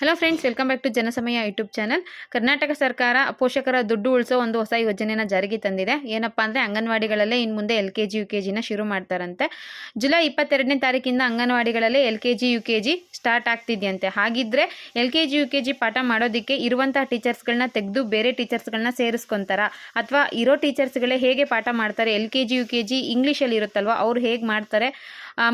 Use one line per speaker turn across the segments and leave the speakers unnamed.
Hello friends, welcome back to Janasamaya YouTube channel. Karnataka ಸರ್ಕಾರ ಪೋಷಕರ ದುಡ್ಡು ಉಳಿಸೋ ಒಂದು ಹೊಸ ಯೋಜನೆನ ಜಾರಿಗೆ ತಂದಿದೆ. ಏನಪ್ಪಾ ಅಂದರೆ ಅಂಗನವಾಡಿಗಳಲ್ಲೇ ಇನ್ನು ಮುಂದೆ LKG UKGನ ಶುರು ಮಾಡ್ತಾರಂತೆ. ಜುಲೈ 22ನೇ ತಾರೀಕಿಂದ ಅಂಗನವಾಡಿಗಳಲ್ಲೇ LKG UKG ಸ್ಟಾರ್ಟ್ ಆಗ್ತಿದೆಯಂತೆ. ಹಾಗಿದ್ರೆ LKG UKG ಪಾಠ ಮಾಡೋದಕ್ಕೆ ಇರುವಂಥ ಟೀಚರ್ಸ್ಗಳನ್ನ ತೆಗೆದು ಬೇರೆ ಟೀಚರ್ಸ್ಗಳನ್ನ ಸೇರಿಸ್ಕೊತಾರ, ಅಥವಾ ಇರೋ ಟೀಚರ್ಸ್ಗಳೇ ಹೇಗೆ ಪಾಠ ಮಾಡ್ತಾರೆ, LKG UKG ಇಂಗ್ಲೀಷಲ್ಲಿ ಇರುತ್ತಲ್ವ, ಅವ್ರು ಹೇಗೆ ಮಾಡ್ತಾರೆ,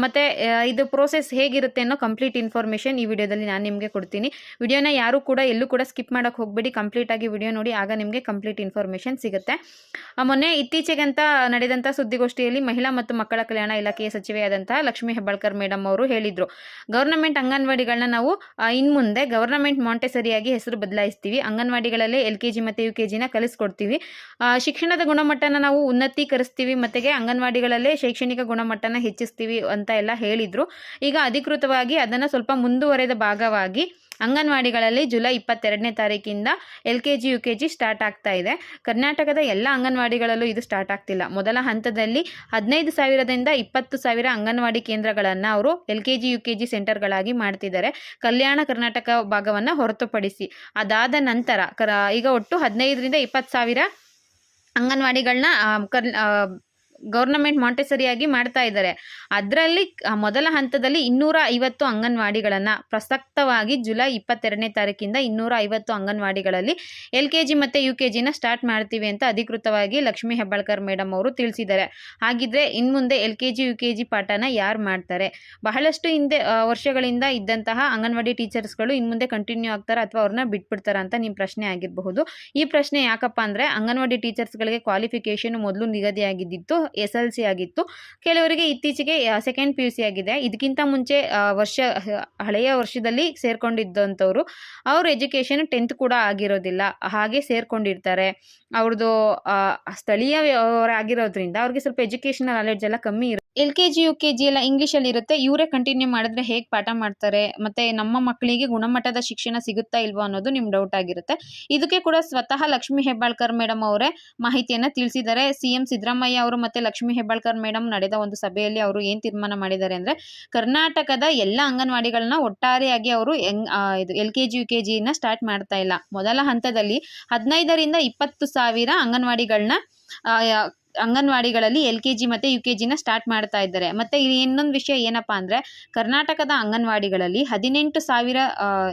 ಮತ್ತು ಇದು ಪ್ರೋಸೆಸ್ ಹೇಗಿರುತ್ತೆ ಅನ್ನೋ ಕಂಪ್ಲೀಟ್ ಇನ್ಫಾರ್ಮೇಷನ್ ಈ ವಿಡಿಯೋದಲ್ಲಿ ನಾನು ನಿಮಗೆ ಕೊಡ್ತೀನಿ. ವಿಡಿಯೋನ ಯಾರು ಕೂಡ ಎಲ್ಲೂ ಕೂಡ ಸ್ಕಿಪ್ ಮಾಡೋಕ್ಕೆ ಹೋಗಬೇಡಿ, ಕಂಪ್ಲೀಟಾಗಿ ವಿಡಿಯೋ ನೋಡಿ, ಆಗ ನಿಮಗೆ ಕಂಪ್ಲೀಟ್ ಇನ್ಫಾರ್ಮೇಷನ್ ಸಿಗುತ್ತೆ. ಮೊನ್ನೆ ಇತ್ತೀಚೆಗಂತ ನಡೆದಂಥ ಸುದ್ದಿಗೋಷ್ಠಿಯಲ್ಲಿ ಮಹಿಳಾ ಮತ್ತು ಮಕ್ಕಳ ಕಲ್ಯಾಣ ಇಲಾಖೆಯ ಸಚಿವೆಯಾದಂತಹ ಲಕ್ಷ್ಮೀ ಹೆಬ್ಬಾಳ್ಕರ್ ಮೇಡಮ್ ಅವರು ಹೇಳಿದರು, ಗೌರ್ನಮೆಂಟ್ ಅಂಗನವಾಡಿಗಳನ್ನ ನಾವು ಇನ್ನು ಮುಂದೆ ಗವರ್ನಮೆಂಟ್ ಮಾಂಟೆಸರಿಯಾಗಿ ಹೆಸರು ಬದಲಾಯಿಸ್ತೀವಿ, ಅಂಗನವಾಡಿಗಳಲ್ಲೇ LKG ಮತ್ತು UKGನ ಕಲಿಸ್ಕೊಡ್ತೀವಿ, ಶಿಕ್ಷಣದ ಗುಣಮಟ್ಟನ ನಾವು ಉನ್ನತೀಕರಿಸ್ತೀವಿ, ಮತ್ತು ಅಂಗನವಾಡಿಗಳಲ್ಲೇ ಶೈಕ್ಷಣಿಕ ಗುಣಮಟ್ಟನ ಹೆಚ್ಚಿಸ್ತೀವಿ ಅಂತ ಎಲ್ಲ ಹೇಳಿದರು. ಈಗ ಅಧಿಕೃತವಾಗಿ ಅದನ್ನು ಸ್ವಲ್ಪ ಮುಂದುವರೆದ ಭಾಗವಾಗಿ ಅಂಗನವಾಡಿಗಳಲ್ಲಿ ಜುಲೈ 22ನೇ ತಾರೀಕಿಂದ LKG UKG ಸ್ಟಾರ್ಟ್ ಆಗ್ತಾ ಇದೆ. ಕರ್ನಾಟಕದ ಎಲ್ಲ ಅಂಗನವಾಡಿಗಳಲ್ಲೂ ಇದು ಸ್ಟಾರ್ಟ್ ಆಗ್ತಿಲ್ಲ. ಮೊದಲ ಹಂತದಲ್ಲಿ 15,000ದಿಂದ 20,000 ಅಂಗನವಾಡಿ ಕೇಂದ್ರಗಳನ್ನು ಅವರು LKG UKG ಸೆಂಟರ್ಗಳಾಗಿ ಮಾಡ್ತಿದ್ದಾರೆ, ಕಲ್ಯಾಣ ಕರ್ನಾಟಕ ಭಾಗವನ್ನು ಹೊರತುಪಡಿಸಿ. ಅದಾದ ನಂತರ ಈಗ ಒಟ್ಟು 15ರಿಂದ 20,000 ಅಂಗನವಾಡಿಗಳನ್ನ ಗೌರ್ನಮೆಂಟ್ ಮಾಂಟೆಸರಿಯಾಗಿ ಮಾಡ್ತಾ ಇದ್ದಾರೆ. ಅದರಲ್ಲಿ ಮೊದಲ ಹಂತದಲ್ಲಿ 250 ಅಂಗನವಾಡಿಗಳನ್ನು ಪ್ರಸಕ್ತವಾಗಿ ಜುಲೈ 22ನೇ ತಾರೀಕಿಂದ 250 ಅಂಗನವಾಡಿಗಳಲ್ಲಿ LKG ಮತ್ತು UKGನ ಸ್ಟಾರ್ಟ್ ಮಾಡ್ತೀವಿ ಅಂತ ಅಧಿಕೃತವಾಗಿ ಲಕ್ಷ್ಮೀ ಹೆಬ್ಬಾಳ್ಕರ್ ಮೇಡಮ್ ಅವರು ತಿಳಿಸಿದ್ದಾರೆ. ಹಾಗಿದ್ರೆ ಇನ್ನು ಮುಂದೆ LKG UKG ಪಾಠನ ಯಾರು ಮಾಡ್ತಾರೆ? ಬಹಳಷ್ಟು ಹಿಂದೆ ವರ್ಷಗಳಿಂದ ಇದ್ದಂತಹ ಅಂಗನವಾಡಿ ಟೀಚರ್ಸ್ಗಳು ಇನ್ನು ಮುಂದೆ ಕಂಟಿನ್ಯೂ ಆಗ್ತಾರೆ ಅಥವಾ ಅವ್ರನ್ನ ಬಿಟ್ಬಿಡ್ತಾರ ಅಂತ ನಿಮ್ಮ ಪ್ರಶ್ನೆ ಆಗಿರಬಹುದು. ಈ ಪ್ರಶ್ನೆ ಯಾಕಪ್ಪ ಅಂದರೆ ಅಂಗನವಾಡಿ ಟೀಚರ್ಸ್ಗಳಿಗೆ ಕ್ವಾಲಿಫಿಕೇಷನ್ ಮೊದಲು ನಿಗದಿಯಾಗಿದ್ದಿತ್ತು SLC ಆಗಿತ್ತು, ಕೆಲವರಿಗೆ ಇತ್ತೀಚೆಗೆ ಸೆಕೆಂಡ್ PUC ಆಗಿದೆ. ಇದಕ್ಕಿಂತ ಮುಂಚೆ ಹಳೆಯ ವರ್ಷದಲ್ಲಿ ಸೇರ್ಕೊಂಡಿದ್ದಂಥವ್ರು ಅವ್ರ ಎಜುಕೇಷನ್ 10th ಕೂಡ ಆಗಿರೋದಿಲ್ಲ, ಹಾಗೆ ಸೇರ್ಕೊಂಡಿರ್ತಾರೆ. ಅವ್ರದ್ದು ಸ್ಥಳೀಯರಾಗಿರೋದ್ರಿಂದ ಅವ್ರಿಗೆ ಸ್ವಲ್ಪ ಎಜುಕೇಷನಲ್ ನಾಲೆಡ್ಜ್ ಎಲ್ಲ ಕಮ್ಮಿ ಇರುತ್ತೆ. LKG UKG ಎಲ್ಲ ಇಂಗ್ಲೀಷಲ್ಲಿ ಇರುತ್ತೆ, ಇವರೇ ಕಂಟಿನ್ಯೂ ಮಾಡಿದ್ರೆ ಹೇಗೆ ಪಾಠ ಮಾಡ್ತಾರೆ, ಮತ್ತು ನಮ್ಮ ಮಕ್ಕಳಿಗೆ ಗುಣಮಟ್ಟದ ಶಿಕ್ಷಣ ಸಿಗುತ್ತಾ ಇಲ್ವೋ ಅನ್ನೋದು ನಿಮ್ಮ ಡೌಟ್ ಆಗಿರುತ್ತೆ. ಇದಕ್ಕೆ ಕೂಡ ಸ್ವತಃ ಲಕ್ಷ್ಮೀ ಹೆಬ್ಬಾಳ್ಕರ್ ಮೇಡಮ್ ಅವರೇ ಮಾಹಿತಿಯನ್ನು ತಿಳಿಸಿದ್ದಾರೆ. CM ಸಿದ್ದರಾಮಯ್ಯ ಅವರು ಮತ್ತು ಲಕ್ಷ್ಮೀ ಹೆಬ್ಬಾಳ್ಕರ್ ಮೇಡಮ್ ನಡೆದ ಒಂದು ಸಭೆಯಲ್ಲಿ ಅವರು ಏನು ತೀರ್ಮಾನ ಮಾಡಿದ್ದಾರೆ ಅಂದರೆ, ಕರ್ನಾಟಕದ ಎಲ್ಲ ಅಂಗನವಾಡಿಗಳನ್ನ ಒಟ್ಟಾರೆಯಾಗಿ ಅವರು LKG UKGನ ಸ್ಟಾರ್ಟ್ ಮಾಡ್ತಾ ಇಲ್ಲ. ಮೊದಲ ಹಂತದಲ್ಲಿ 15ರಿಂದ 20,000 ಅಂಗನವಾಡಿಗಳಲ್ಲಿ LKG ಮತ್ತು UKGನ ಸ್ಟಾರ್ಟ್ ಮಾಡ್ತಾ ಇದ್ದಾರೆ. ಮತ್ತು ಇನ್ನೊಂದು ವಿಷಯ ಏನಪ್ಪ ಅಂದರೆ, ಕರ್ನಾಟಕದ ಅಂಗನವಾಡಿಗಳಲ್ಲಿ 18,000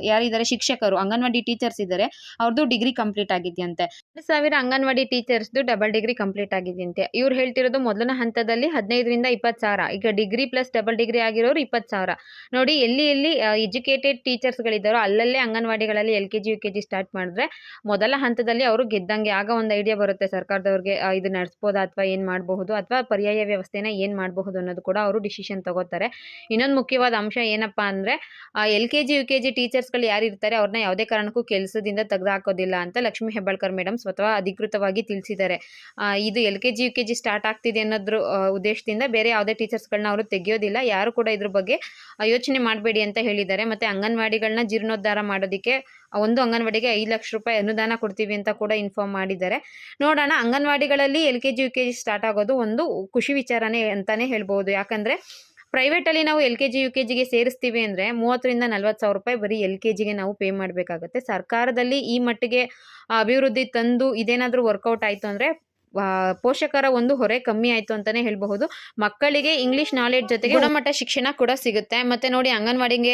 ಯಾರಿದ್ದಾರೆ ಶಿಕ್ಷಕರು, ಅಂಗನವಾಡಿ ಟೀಚರ್ಸ್ ಇದ್ದಾರೆ, ಅವ್ರದ್ದು ಡಿಗ್ರಿ ಕಂಪ್ಲೀಟ್ ಆಗಿದೆಯಂತೆ. 2,000 ಅಂಗನವಾಡಿ ಟೀಚರ್ಸ್ದು ಡಬಲ್ ಡಿಗ್ರಿ ಕಂಪ್ಲೀಟ್ ಆಗಿದೆಯಂತೆ. ಇವ್ರು ಹೇಳ್ತಿರೋದು ಮೊದಲನೇ ಹಂತದಲ್ಲಿ 15ರಿಂದ 20,000, ಈಗ ಡಿಗ್ರಿ ಪ್ಲಸ್ ಡಬಲ್ ಡಿಗ್ರಿ ಆಗಿರೋರು 20,000. ನೋಡಿ, ಎಲ್ಲಿ ಎಜುಕೇಟೆಡ್ ಟೀಚರ್ಸ್ಗಳಿದ್ದಾರೋ ಅಲ್ಲಲ್ಲೇ ಅಂಗನವಾಡಿಗಳಲ್ಲಿ LKG UKG ಸ್ಟಾರ್ಟ್ ಮಾಡಿದ್ರೆ ಮೊದಲ ಹಂತದಲ್ಲಿ ಅವರು ಗೆದ್ದಂಗೆ. ಆಗ ಒಂದು ಐಡಿಯಾ ಬರುತ್ತೆ ಸರ್ಕಾರದವ್ರಿಗೆ, ಇದು ನಡೆಸ್ಬೋದಾ ಅಥವಾ ಏನು ಮಾಡಬಹುದು, ಅಥವಾ ಪರ್ಯಾಯ ವ್ಯವಸ್ಥೆನ ಏನು ಮಾಡಬಹುದು ಅನ್ನೋದು ಕೂಡ ಅವರು ಡಿಸಿಷನ್ ತಗೋತಾರೆ. ಇನ್ನೊಂದು ಮುಖ್ಯವಾದ ಅಂಶ ಏನಪ್ಪ ಅಂದರೆ, LKG UKG ಟೀಚರ್ಸ್ಗಳು ಯಾರಿರ್ತಾರೆ ಅವ್ರನ್ನ ಯಾವುದೇ ಕಾರಣಕ್ಕೂ ಕೆಲಸದಿಂದ ತೆಗೆದುಹಾಕೋದಿಲ್ಲ ಅಂತ ಲಕ್ಷ್ಮೀ ಹೆಬ್ಬಾಳ್ಕರ್ ಮೇಡಮ್ ಸ್ವತಃ ಅಧಿಕೃತವಾಗಿ ತಿಳಿಸಿದ್ದಾರೆ. ಇದು LKG UKG ಸ್ಟಾರ್ಟ್ ಆಗ್ತಿದೆ ಅನ್ನೋದ್ರ ಉದ್ದೇಶದಿಂದ ಬೇರೆ ಯಾವುದೇ ಟೀಚರ್ಸ್ಗಳನ್ನ ಅವರು ತೆಗೆಯೋದಿಲ್ಲ, ಯಾರು ಕೂಡ ಇದ್ರ ಬಗ್ಗೆ ಯೋಚನೆ ಮಾಡಬೇಡಿ ಅಂತ ಹೇಳಿದ್ದಾರೆ. ಮತ್ತು ಅಂಗನವಾಡಿಗಳನ್ನ ಜೀರ್ಣೋದ್ಧಾರ ಮಾಡೋದಕ್ಕೆ ಒಂದು ಅಂಗನವಾಡಿಗೆ 5 ಲಕ್ಷ ರೂಪಾಯಿ ಅನುದಾನ ಕೊಡ್ತೀವಿ ಅಂತ ಕೂಡ ಇನ್ಫಾರ್ಮ್ ಮಾಡಿದ್ದಾರೆ. ನೋಡೋಣ, ಅಂಗನವಾಡಿಗಳಲ್ಲಿ LKG UKG ಸ್ಟಾರ್ಟ್ ಆಗೋದು ಒಂದು ಖುಷಿ ವಿಚಾರನೇ ಅಂತಲೇ ಹೇಳ್ಬೋದು. ಯಾಕಂದರೆ ಪ್ರೈವೇಟಲ್ಲಿ ನಾವು LKG UKGಗೆ ಸೇರಿಸ್ತೀವಿ ಅಂದರೆ 30ರಿಂದ 40,000 ರೂಪಾಯಿ ಬರೀ LKGಗೆ ನಾವು ಪೇ ಮಾಡಬೇಕಾಗುತ್ತೆ. ಸರ್ಕಾರದಲ್ಲಿ ಈ ಮಟ್ಟಿಗೆ ಅಭಿವೃದ್ಧಿ ತಂದು ಇದೇನಾದರೂ ವರ್ಕೌಟ್ ಆಯಿತು ಅಂದರೆ ಪೋಷಕರ ಒಂದು ಹೊರೆ ಕಮ್ಮಿ ಆಯಿತು ಅಂತಲೇ ಹೇಳಬಹುದು. ಮಕ್ಕಳಿಗೆ ಇಂಗ್ಲೀಷ್ ನಾಲೆಡ್ಜ್ ಜೊತೆಗೆ ಗುಣಮಟ್ಟ ಶಿಕ್ಷಣ ಕೂಡ ಸಿಗುತ್ತೆ. ಮತ್ತು ನೋಡಿ, ಅಂಗನವಾಡಿಗೆ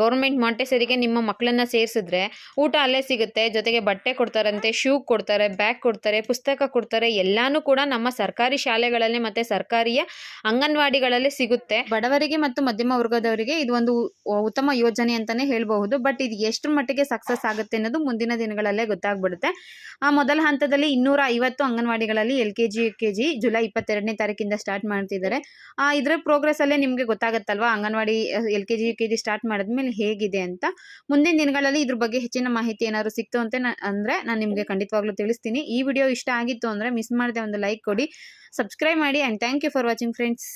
ಗೌರ್ಮೆಂಟ್ ಮಾಂಟೆಸರಿಗೆ ನಿಮ್ಮ ಮಕ್ಕಳನ್ನ ಸೇರಿಸಿದ್ರೆ ಊಟ ಅಲ್ಲೇ ಸಿಗುತ್ತೆ, ಜೊತೆಗೆ ಬಟ್ಟೆ ಕೊಡ್ತಾರಂತೆ, ಶೂ ಕೊಡ್ತಾರೆ, ಬ್ಯಾಗ್ ಕೊಡ್ತಾರೆ, ಪುಸ್ತಕ ಕೊಡ್ತಾರೆ, ಎಲ್ಲಾನು ಕೂಡ ನಮ್ಮ ಸರ್ಕಾರಿ ಶಾಲೆಗಳಲ್ಲಿ ಮತ್ತು ಸರ್ಕಾರಿಯ ಅಂಗನವಾಡಿಗಳಲ್ಲೇ ಸಿಗುತ್ತೆ. ಬಡವರಿಗೆ ಮತ್ತು ಮಧ್ಯಮ ವರ್ಗದವರಿಗೆ ಇದು ಒಂದು ಉತ್ತಮ ಯೋಜನೆ ಅಂತಲೇ ಹೇಳಬಹುದು. ಬಟ್ ಇದು ಎಷ್ಟು ಮಟ್ಟಿಗೆ ಸಕ್ಸಸ್ ಆಗುತ್ತೆ ಅನ್ನೋದು ಮುಂದಿನ ದಿನಗಳಲ್ಲೇ ಗೊತ್ತಾಗ್ಬಿಡುತ್ತೆ. ಮೊದಲ ಹಂತದಲ್ಲಿ 250 ಅಂಗನವಾಡಿಗಳಲ್ಲಿ LKG UKG ಜುಲೈ 22ನೇ ತಾರೀಕಿಂದ ಸ್ಟಾರ್ಟ್ ಮಾಡ್ತಿದ್ದಾರೆ. ಇದರ ಪ್ರೋಗ್ರೆಸ್ ಅಲ್ಲೇ ನಿಮಗೆ ಗೊತ್ತಾಗುತ್ತಲ್ವಾ, ಅಂಗನವಾಡಿ LKG UKG ಸ್ಟಾರ್ಟ್ ಮಾಡಿದ್ಮೇಲೆ ಹೇಗಿದೆ ಅಂತ. ಮುಂದಿನ ದಿನಗಳಲ್ಲಿ ಇದ್ರ ಬಗ್ಗೆ ಹೆಚ್ಚಿನ ಮಾಹಿತಿ ಏನಾದ್ರು ಸಿಕ್ತು ಅಂತ ಅಂದರೆ ನಾನು ನಿಮಗೆ ಖಂಡಿತವಾಗ್ಲೂ ತಿಳಿಸ್ತೀನಿ. ಈ ವಿಡಿಯೋ ಇಷ್ಟ ಆಗಿತ್ತು ಅಂದರೆ ಮಿಸ್ ಮಾಡದೆ ಒಂದು ಲೈಕ್ ಕೊಡಿ, ಸಬ್ಸ್ಕ್ರೈಬ್ ಮಾಡಿ, and thank you for watching friends.